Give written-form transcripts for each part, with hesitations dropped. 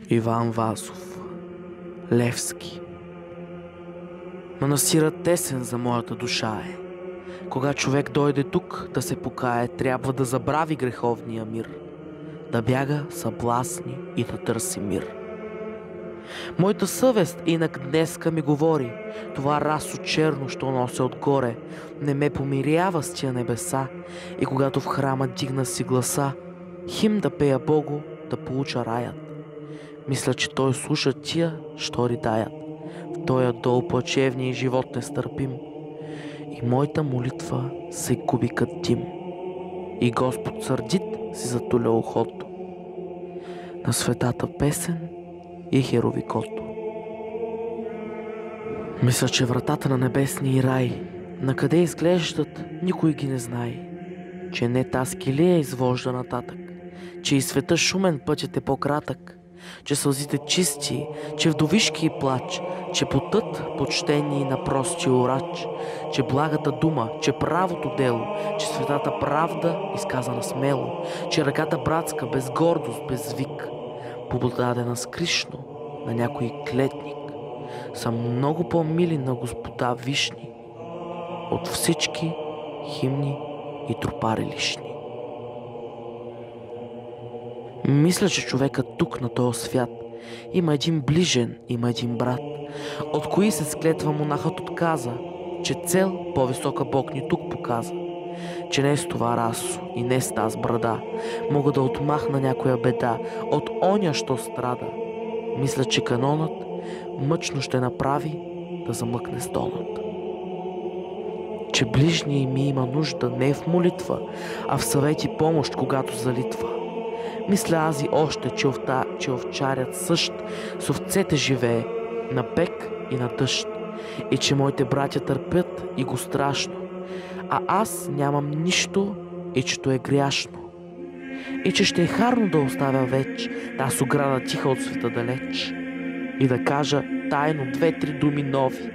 Иван Вазов. Левски. Манастирът тесен за моята душа е. Кога човек дойде тук да се покае, трябва да забрави греховния мир, да бяга съблазни и да търси мир. Моята съвест инак днеска ми говори: това расо черно, що нося отгоре, не ме помирява с тия небеса. И когато в храма дигна си гласа, хим да пея Богу, да получа раят, мисля, че той слуша тия, що ридаят в тоя дол плачевния живот нестърпим. И моята молитва се губи кът дим, и Господ сърдит си затуля ухото на светата песен и херовикото. Мисля, че вратата на небесния рай, накъде изглеждат, никой ги не знае, че не та скелия извожда нататък, че и света шумен пътят е по-кратък, че сълзите чисти, че вдовишки плач, че потът почтение на прости урач, че благата дума, че правото дело, че светата правда изказана смело, че ръката братска без гордост, без вик, подадена с Кришно на някой клетник, са много по-мили на Господа вишни от всички химни и тропари лишни. Мисля, че човекът тук на този свят има един ближен, има един брат, от кои се склетва монахът отказа, че цел по-висока Бог ни тук показа, че не с това расо и не с таз брада мога да отмахна някоя беда от оня, що страда. Мисля, че канонът мъчно ще направи да замъкне стонът, че ближния ми има нужда не в молитва, а в съвет и помощ, когато залитва. Мисля ази още, че овчарят същ с овцете живее на бек и на дъжд, и че моите братя търпят и го страшно, а аз нямам нищо и че то е гряшно, и че ще е харно да оставя веч таз ограда тиха от света далеч и да кажа тайно 2-3 думи нови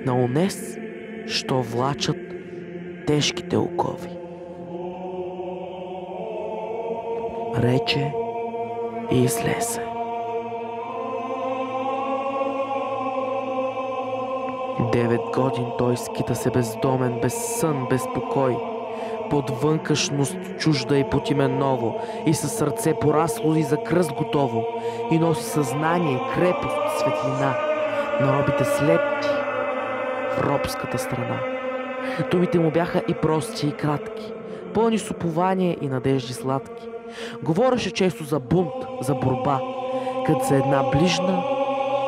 на онез, що влачат тежките окови. Рече и излезе. Девет годин той скита се бездомен, без сън, без покой, под вънкашност чужда и под име ново, и със сърце порасло и за кръст готово, и носи съзнание, крепост, светлина на робите слепти в робската страна. Думите му бяха и прости, и кратки, пълни с упование и надежди сладки. Говореше често за бунт, за борба, като за една ближна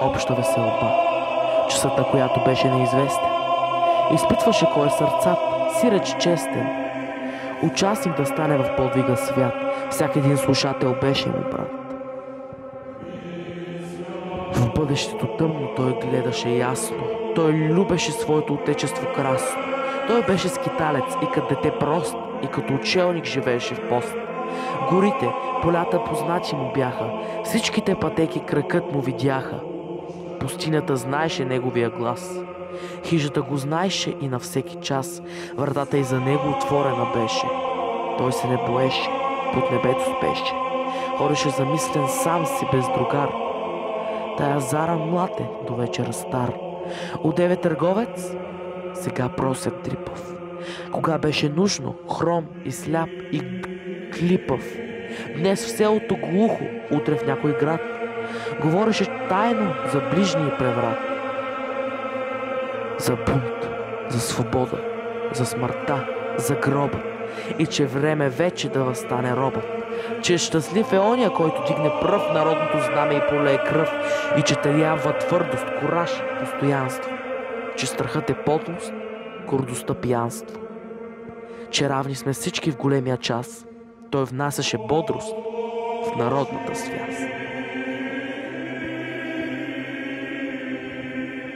обща веселба. Часът, на която беше неизвестен, изпитваше кой е сърцат, сиреч честен, участник да стане в подвига свят. Всяк един слушател беше му брат. В бъдещето тъмно той гледаше ясно, той любеше своето отечество красно. Той беше скиталец и като дете прост, и като учелник живееше в пост. Горите, полята познати му бяха, всичките пътеки кракът му видяха. Пустинята знаеше неговия глас, хижата го знаеше и на всеки час вратата и за него отворена беше. Той се не боеше, под небето спеше, ходеше замислен сам си без другар. Тая зара млад е, до вечера стар, одеве търговец, сега просек трипав. Кога беше нужно, хром и сляп и клипав, днес в селото глухо, утре в някой град, говореше тайно за ближния преврат, за бунт, за свобода, за смъртта, за гроба, и че време вече да възстане робът, че щастлив е оня, който дигне пръв народното знаме и полее кръв, и че трябва твърдост, кураж, постоянство, че страхът е подлост, гордостта пиянство, че равни сме всички в големия час. Той внасяше бодрост в народната свяст.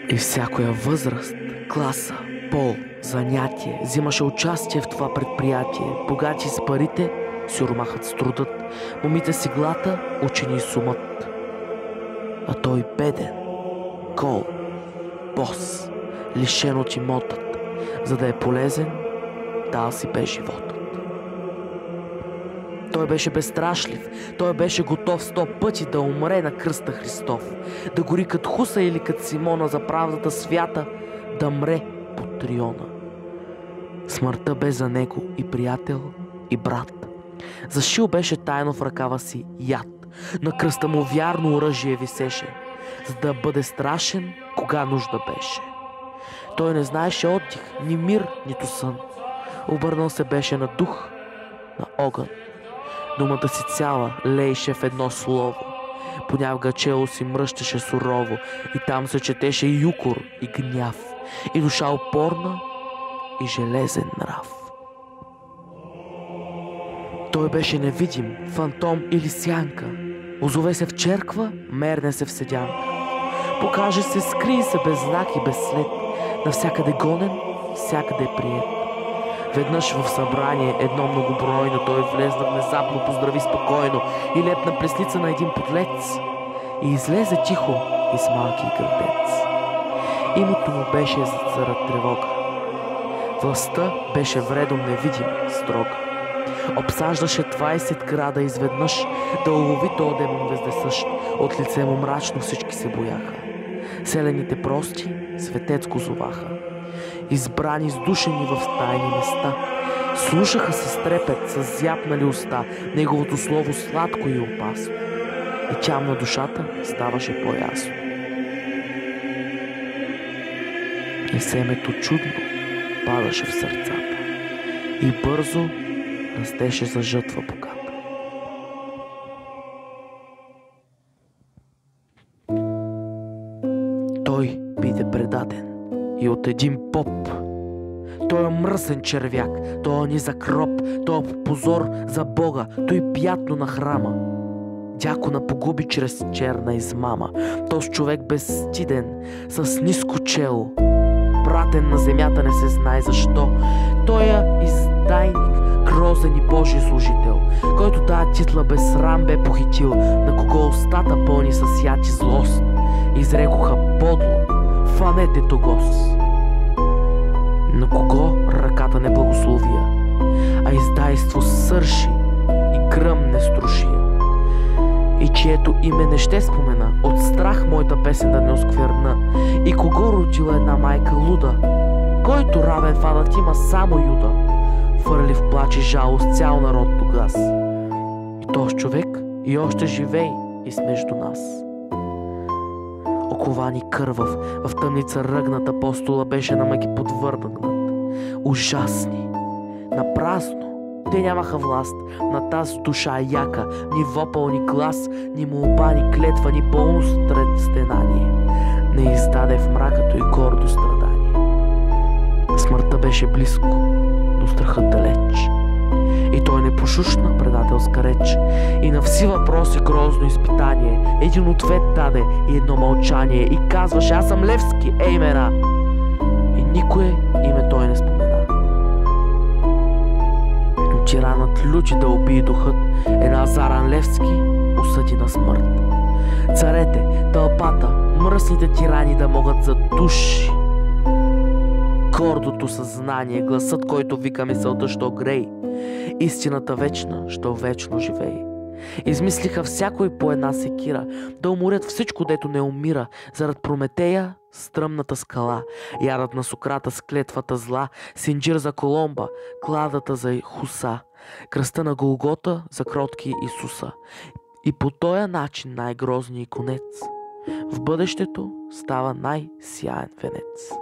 И всякоя възраст, класа, пол, занятие взимаше участие в това предприятие. Богати с парите, сюрмахът с трудът, момите с иглата, учени с умът. А той беден, гол, бос, лишен от имотът, за да е полезен, дал си бе животът. Той беше безстрашлив, той беше готов 100 пъти да умре на кръста Христов, да гори като Хуса или като Симона за правдата свята, да мре под Триона. Смъртта бе за него и приятел, и брат. Зашил беше тайно в ръкава си яд, на кръста му вярно оръжие висеше, за да бъде страшен, кога нужда беше. Той не знаеше отдих, ни мир, нито сън. Обърнал се беше на дух, на огън. Думата си цяла лееше в едно слово. Понякога чело си мръщеше сурово и там се четеше и юкор, и гняв, и душа упорна, и железен нрав. Той беше невидим, фантом или сянка. Озове се в черква, мерне се в седянка. Покаже се, скрие се без знак и без след. Навсякъде гонен, всякъде приет. Веднъж в събрание едно многобройно той влезна внезапно, поздрави спокойно и лепна плесница на един подлец. И излезе тихо и с малки гърдец. Името му беше за царът тревога. Властта беше вредом невидим, строга. Обсаждаше 20 града изведнъж, да улови тоя демон вездесъщ. От лице му мрачно всички се бояха. Селените прости светец го зоваха. Избрани сдушени в тайни места, слушаха с трепет, с зяпнали уста, неговото слово сладко и опасно. И тям на душата ставаше по-ясно. И семето чудно падаше в сърцата и бързо растеше за жътва богата. Той биде предаден и от един поп. Той е мръсен червяк, той е низък роб, той е позор за Бога, той е пятно на храма. Дякона погуби чрез черна измама. Този човек безстиден, с ниско чело, пратен на земята не се знае защо. Той е издайник, грозен и Божий служител, който тая титла без срам бе похитил, на кого устата пълни с яд и злост. Изрекоха подло: фанете тогос. На кого ръката не благословия, а издайство сърши и гръм не струшия. И чието име не ще спомена, от страх моята песен да не оскверна. И кого родила една майка луда, който равен фадът има само Юда. Фърли в плач и жалост цял народ тогас. И този човек и още живей и смежду нас. Оковани кървав, в тъмница ръгнат, апостола беше на мъки подвърнат. Ужасни, на празно, те нямаха власт на тази душа яка, ни вопъл, ни глас, ни молба, ни клетва, ни болност сред стенание. Не издаде в мракато и гордо страдание. Смъртта беше близко, но страхът далеч. И той не пошушна предателска реч. И на вси въпроси грозно изпитание един ответ даде и едно мълчание. И казваше: аз съм Левски, ей мена. И никое име той не спомена. Тиранът лючи да убие духът, една Заран Левски осъди на смърт. Царете, тълпата, мръсните тирани да могат за души. Гордото съзнание, гласът, който вика мисълта, що грей. Истината вечна, що вечно живей. Измислиха всяко и по една секира, да уморят всичко, дето не умира, зарад Прометея, стръмната скала, ядът на Сократа с клетвата зла, Синджир за Коломба, кладата за Хуса, кръста на Голгота за кротки Исуса. И по този начин най-грозният конец в бъдещето става най-сияен венец.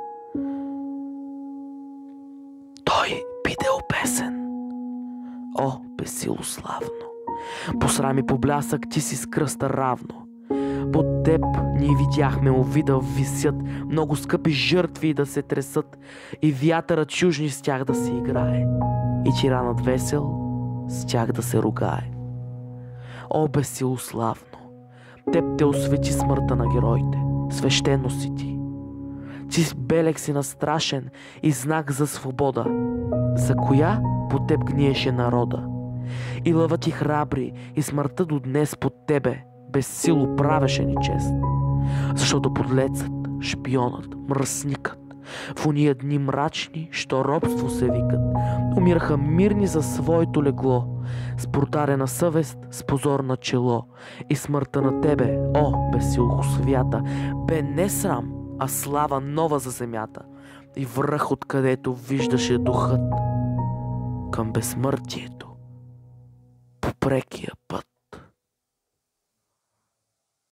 Той биде обесен. О, безсило славно! Посрам и поблясък ти си с кръста равно. Под теб ние видяхме овида висят много скъпи жертви да се тресат и вятърът чужни с тях да се играе и тиранът весел с тях да се ругае. О, безсило славно! Теб те освети смъртта на героите, свещено си ти. Ти белег си настрашен и знак за свобода, за коя по теб гниеше народа. И лъвът ти храбри и смъртта до днес под тебе безсило правеше ни чест. Защото подлецът, шпионът, мръсникът В уния дни мрачни, що робство се викат, умираха мирни за своето легло, с протарена съвест, с позор на чело. И смъртта на тебе, о, безсилко свята, бе не срам, а слава нова за земята и връх, откъдето виждаше духът към безсмъртието по прекия път.